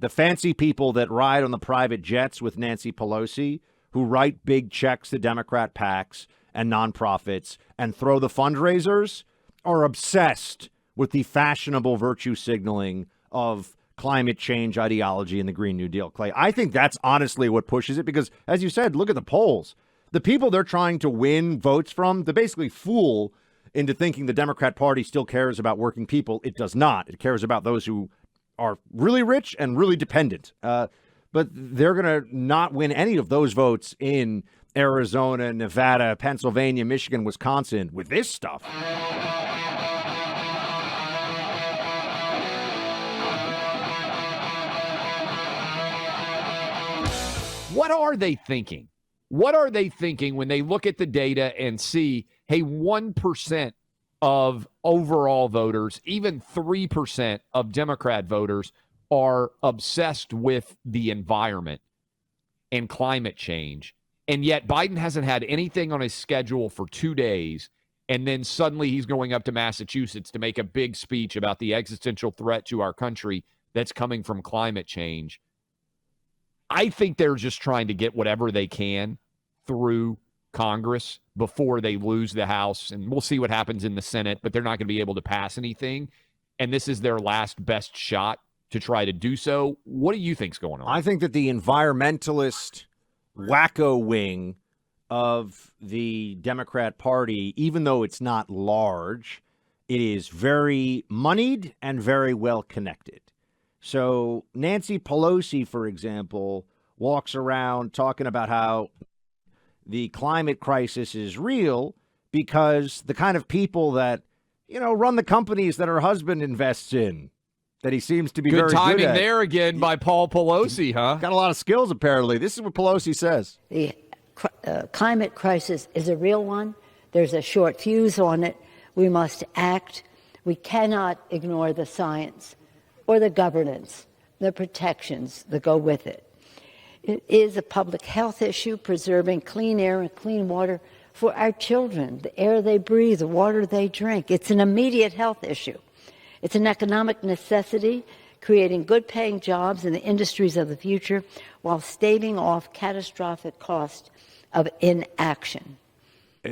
the fancy people that ride on the private jets with Nancy Pelosi, who write big checks to Democrat PACs and nonprofits and throw the fundraisers, are obsessed with the fashionable virtue signaling of climate change ideology and the Green New Deal. Clay, I think that's honestly what pushes it because, as you said, look at the polls. The people they're trying to win votes from, they basically fool into thinking the Democrat Party still cares about working people. It does not. It cares about those who are really rich and really dependent. But they're going to not win any of those votes in Arizona, Nevada, Pennsylvania, Michigan, Wisconsin with this stuff. What are they thinking? What are they thinking when they look at the data and see, hey, 1% of overall voters, even 3% of Democrat voters are obsessed with the environment and climate change. And yet Biden hasn't had anything on his schedule for 2 days. And then suddenly he's going up to Massachusetts to make a big speech about the existential threat to our country that's coming from climate change. I think they're just trying to get whatever they can through Congress before they lose the House. And we'll see what happens in the Senate, but they're not going to be able to pass anything. And this is their last best shot to try to do so. What do you think's going on? I think that the environmentalist wacko wing of the Democrat Party, even though it's not large, it is very moneyed and very well connected. So Nancy Pelosi, for example, walks around talking about how the climate crisis is real because the kind of people that, run the companies that her husband invests in, that he seems to be good very good at. Good timing there again by Paul Pelosi, huh? Got a lot of skills, apparently. This is what Pelosi says. The climate crisis is a real one. There's a short fuse on it. We must act. We cannot ignore the science or the governance, the protections that go with it. It is a public health issue, preserving clean air and clean water for our children, the air they breathe, the water they drink. It's an immediate health issue. It's an economic necessity, creating good-paying jobs in the industries of the future while staving off catastrophic cost of inaction.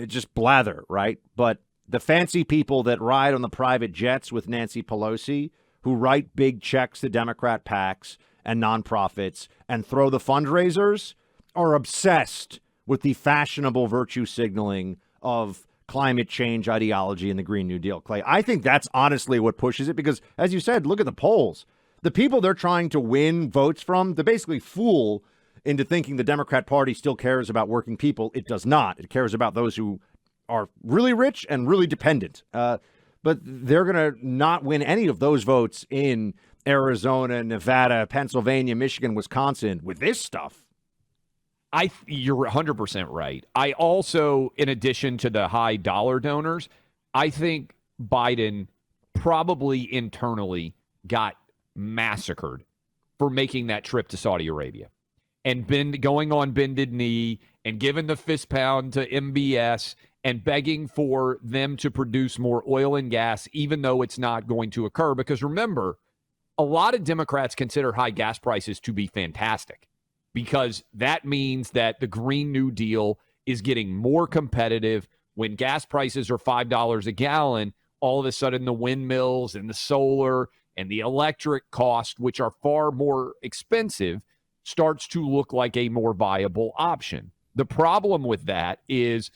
Just blather, right? But the fancy people that ride on the private jets with Nancy Pelosi, who write big checks to Democrat PACs and nonprofits and throw the fundraisers, are obsessed with the fashionable virtue signaling of climate change ideology and the Green New Deal. Clay, I think that's honestly what pushes it because, as you said, look at the polls. The people they're trying to win votes from, they basically fool into thinking the Democrat Party still cares about working people. It does not. It cares about those who are really rich and really dependent. But they're going to not win any of those votes in Arizona, Nevada, Pennsylvania, Michigan, Wisconsin with this stuff. You're 100% right. I also, in addition to the high dollar donors, I think Biden probably internally got massacred for making that trip to Saudi Arabia and going on bended knee and giving the fist pound to MBS and begging for them to produce more oil and gas, even though it's not going to occur. Because remember, a lot of Democrats consider high gas prices to be fantastic because that means that the Green New Deal is getting more competitive. When gas prices are $5 a gallon, all of a sudden the windmills and the solar and the electric cost, which are far more expensive, starts to look like a more viable option. The problem with that is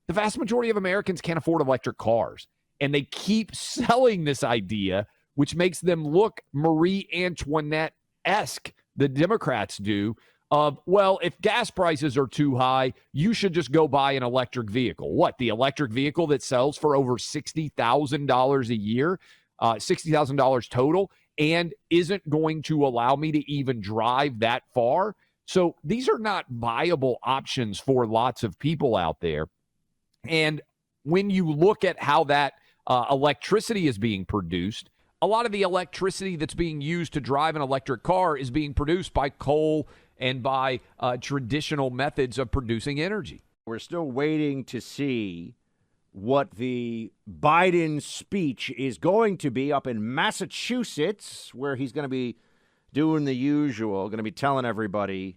the vast majority of Americans can't afford electric cars, and they keep selling this idea, which makes them look Marie Antoinette-esque, the Democrats do, of, well, if gas prices are too high, you should just go buy an electric vehicle. What, the electric vehicle that sells for over $60,000 a year, $60,000 total, and isn't going to allow me to even drive that far? So these are not viable options for lots of people out there. And when you look at how that electricity is being produced, a lot of the electricity that's being used to drive an electric car is being produced by coal and by traditional methods of producing energy. We're still waiting to see what the Biden speech is going to be up in Massachusetts, where he's going to be doing the usual, going to be telling everybody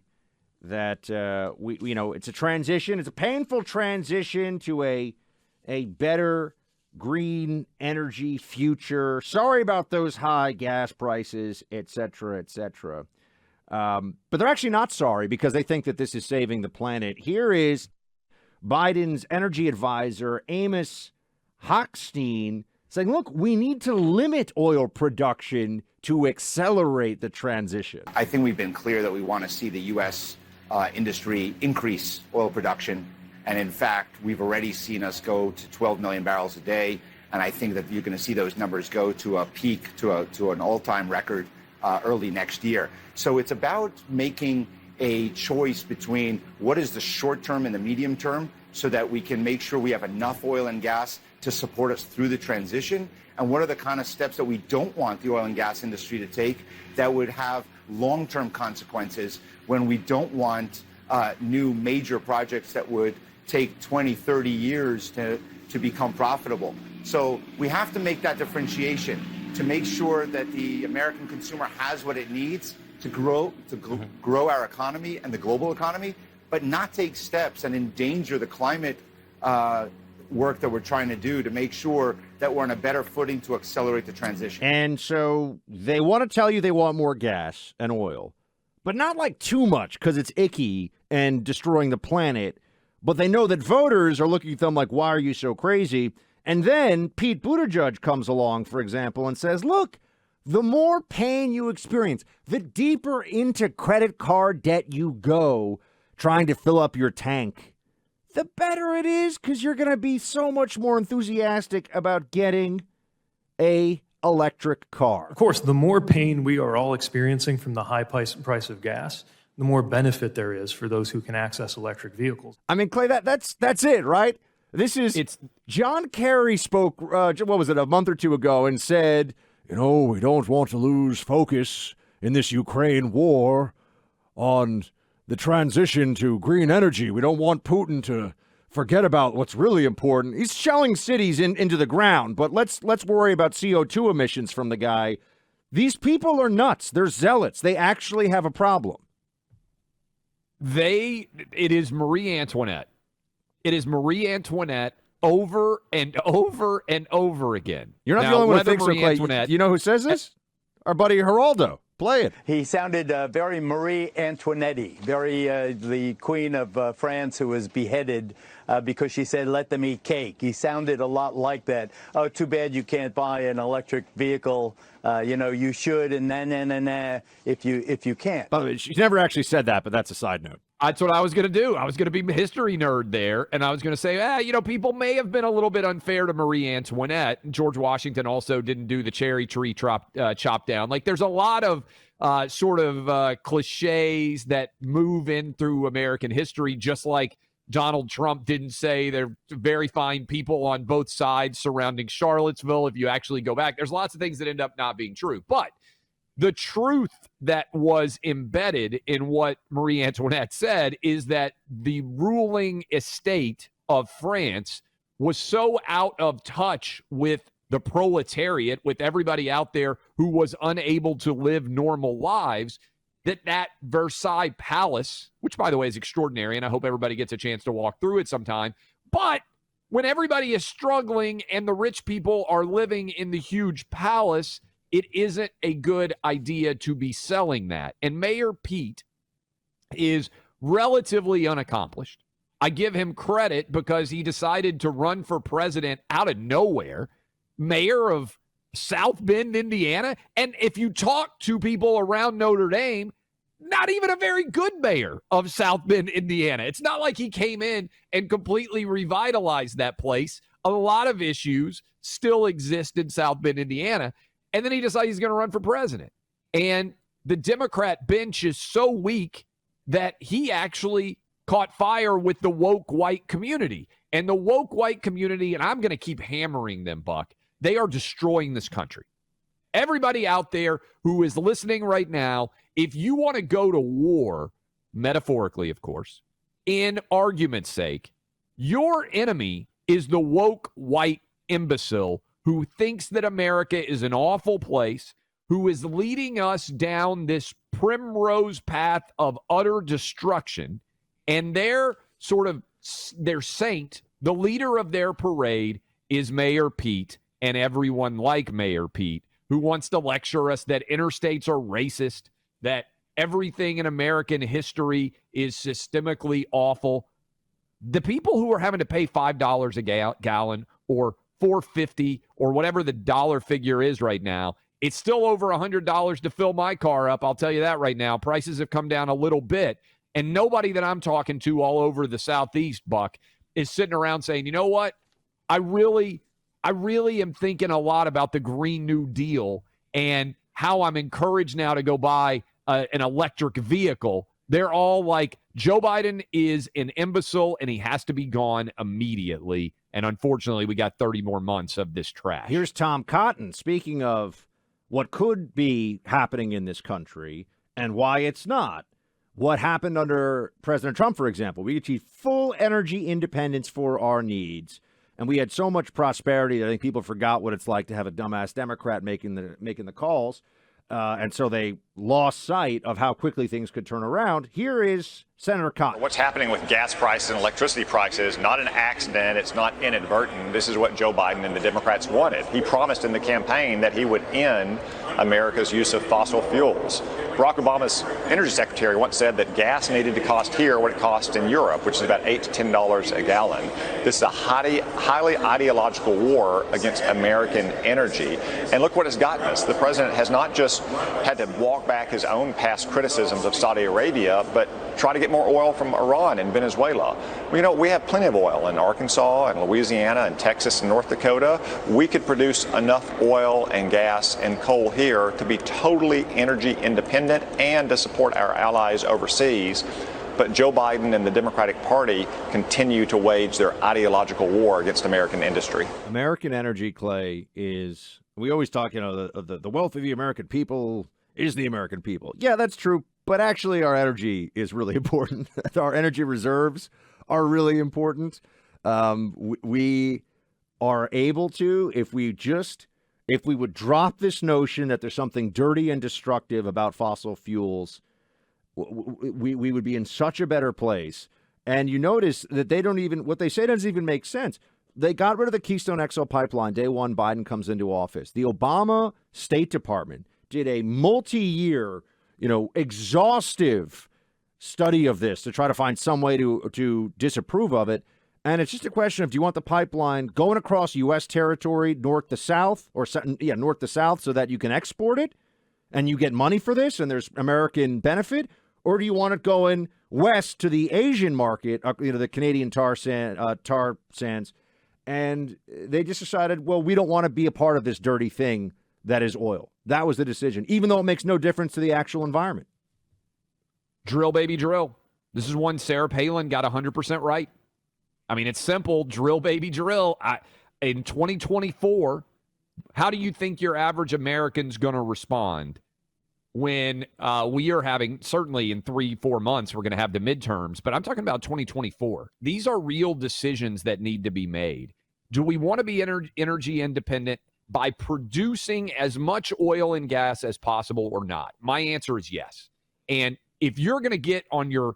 that it's a transition. It's a painful transition to a better green energy future. Sorry about those high gas prices, et cetera, et cetera. But they're actually not sorry because they think that this is saving the planet. Here is Biden's energy advisor, Amos Hochstein, saying, look, we need to limit oil production to accelerate the transition. I think we've been clear that we want to see the U.S. Industry increase oil production. And in fact, we've already seen us go to 12 million barrels a day. And I think that you're going to see those numbers go to a peak, to an all-time record early next year. So it's about making a choice between what is the short term and the medium term so that we can make sure we have enough oil and gas to support us through the transition. And what are the kind of steps that we don't want the oil and gas industry to take that would have long-term consequences when we don't want new major projects that would take 20, 30 years to become profitable. So we have to make that differentiation to make sure that the American consumer has what it needs to grow our economy and the global economy, but not take steps and endanger the climate work that we're trying to do to make sure that we're on a better footing to accelerate the transition. And so they want to tell you they want more gas and oil, but not like too much because it's icky and destroying the planet. But they know that voters are looking at them like, why are you so crazy? And then Pete Buttigieg comes along, for example, and says, look, the more pain you experience, the deeper into credit card debt you go trying to fill up your tank, the better it is because you're going to be so much more enthusiastic about getting a electric car. Of course, the more pain we are all experiencing from the high price of gas, the more benefit there is for those who can access electric vehicles. I mean, Clay, that's it, right? John Kerry spoke, what was it, a month or two ago and said, we don't want to lose focus in this Ukraine war on the transition to green energy. We don't want Putin to forget about what's really important. He's shelling cities into the ground, but let's worry about CO2 emissions from the guy. These people are nuts. They're zealots. They actually have a problem. It is Marie Antoinette. It is Marie Antoinette over and over and over again. You're not the only one who thinks so, Clay. You know who says this? Our buddy Geraldo. Play it. He sounded very Marie Antoinette, very the Queen of France who was beheaded because she said, let them eat cake. He sounded a lot like that. Oh, too bad you can't buy an electric vehicle. You should, and nah, if you can't. By the way, she never actually said that, but that's a side note. That's what I was going to do. I was going to be a history nerd there, and I was going to say, people may have been a little bit unfair to Marie Antoinette. George Washington also didn't do the cherry tree chop down. Like, there's a lot of cliches that move in through American history, just like Donald Trump didn't say they're very fine people on both sides surrounding Charlottesville. If you actually go back, there's lots of things that end up not being true. But the truth that was embedded in what Marie Antoinette said is that the ruling estate of France was so out of touch with the proletariat, with everybody out there who was unable to live normal lives, that Versailles Palace, which, by the way, is extraordinary, and I hope everybody gets a chance to walk through it sometime, but when everybody is struggling and the rich people are living in the huge palace, it isn't a good idea to be selling that. And Mayor Pete is relatively unaccomplished. I give him credit because he decided to run for president out of nowhere, mayor of South Bend, Indiana. And if you talk to people around Notre Dame, not even a very good mayor of South Bend, Indiana. It's not like he came in and completely revitalized that place. A lot of issues still exist in South Bend, Indiana. And then he decides he's going to run for president. And the Democrat bench is so weak that he actually caught fire with the woke white community. And the woke white community, and I'm going to keep hammering them, Buck, they are destroying this country. Everybody out there who is listening right now, if you want to go to war, metaphorically, of course, in argument's sake, your enemy is the woke white imbecile who thinks that America is an awful place, who is leading us down this primrose path of utter destruction, and their saint, the leader of their parade, is Mayor Pete and everyone like Mayor Pete, who wants to lecture us that interstates are racist, that everything in American history is systemically awful. The people who are having to pay $5 a gallon or $4.50 or whatever the dollar figure is right now, it's still over $100 to fill my car up. I'll tell you that right now. Prices have come down a little bit. And nobody that I'm talking to all over the Southeast, Buck, is sitting around saying, you know what? I really am thinking a lot about the Green New Deal and how I'm encouraged now to go buy an electric vehicle. They're all like, Joe Biden is an imbecile and he has to be gone immediately. And unfortunately, we got 30 more months of this trash. Here's Tom Cotton speaking of what could be happening in this country and why it's not. What happened under President Trump, for example. We achieved full energy independence for our needs. And we had so much prosperity that I think people forgot what it's like to have a dumbass Democrat making the calls. And so they lost sight of how quickly things could turn around. Here is Senator Cotton. What's happening with gas prices and electricity prices, not an accident, it's not inadvertent. This is what Joe Biden and the Democrats wanted. He promised in the campaign that he would end America's use of fossil fuels. Barack Obama's energy secretary once said that gas needed to cost here what it costs in Europe, which is about $8 to $10 a gallon. This is a highly ideological war against American energy. And look what it's gotten us. The president has not just had to walk back his own past criticisms of Saudi Arabia, but try to get more oil from Iran and Venezuela. Well, you know, we have plenty of oil in Arkansas and Louisiana and Texas and North Dakota. We could produce enough oil and gas and coal here to be totally energy independent and to support our allies overseas. But Joe Biden and the Democratic Party continue to wage their ideological war against American industry. American energy, Clay, is, we always talk, you know, the wealth of the American people is the American people. Yeah, that's true. But actually, our energy is really important. Our energy reserves are really important. We are able to, if we would drop this notion that there's something dirty and destructive about fossil fuels, we would be in such a better place. And you notice that what they say doesn't even make sense. They got rid of the Keystone XL pipeline day one Biden comes into office. The Obama State Department did a multi-year, exhaustive study of this to try to find some way to disapprove of it. And it's just a question of, do you want the pipeline going across U.S. territory, north to south, north to south, so that you can export it and you get money for this and there's American benefit? Or do you want it going west to the Asian market, the Canadian tar sands? And they just decided, well, we don't want to be a part of this dirty thing that is oil. That was the decision, even though it makes no difference to the actual environment. Drill, baby, drill. This is one Sarah Palin got 100% right. I mean, it's simple. Drill, baby, drill. In 2024, how do you think your average American's going to respond when we are having, certainly in 3-4 months, we're going to have the midterms, but I'm talking about 2024. These are real decisions that need to be made. Do we want to be energy independent by producing as much oil and gas as possible or not? My answer is yes. And if you're going to get on your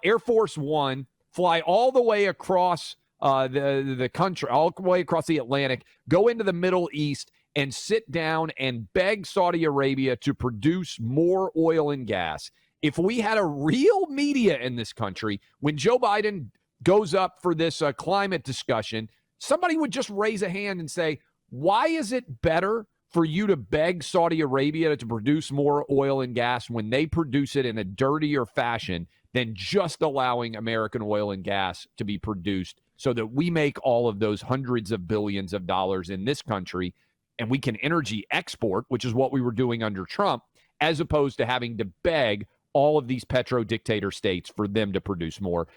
Air Force One, fly all the way across the country, all the way across the Atlantic, go into the Middle East and sit down and beg Saudi Arabia to produce more oil and gas. If we had a real media in this country, when Joe Biden goes up for this climate discussion, somebody would just raise a hand and say, why is it better for you to beg Saudi Arabia to produce more oil and gas when they produce it in a dirtier fashion than just allowing American oil and gas to be produced so that we make all of those hundreds of billions of dollars in this country and we can energy export, which is what we were doing under Trump, as opposed to having to beg all of these petro-dictator states for them to produce more.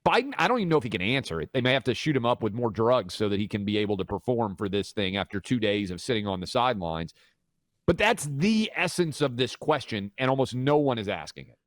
Biden, I don't even know if he can answer it. They may have to shoot him up with more drugs so that he can be able to perform for this thing after 2 days of sitting on the sidelines. But that's the essence of this question, and almost no one is asking it.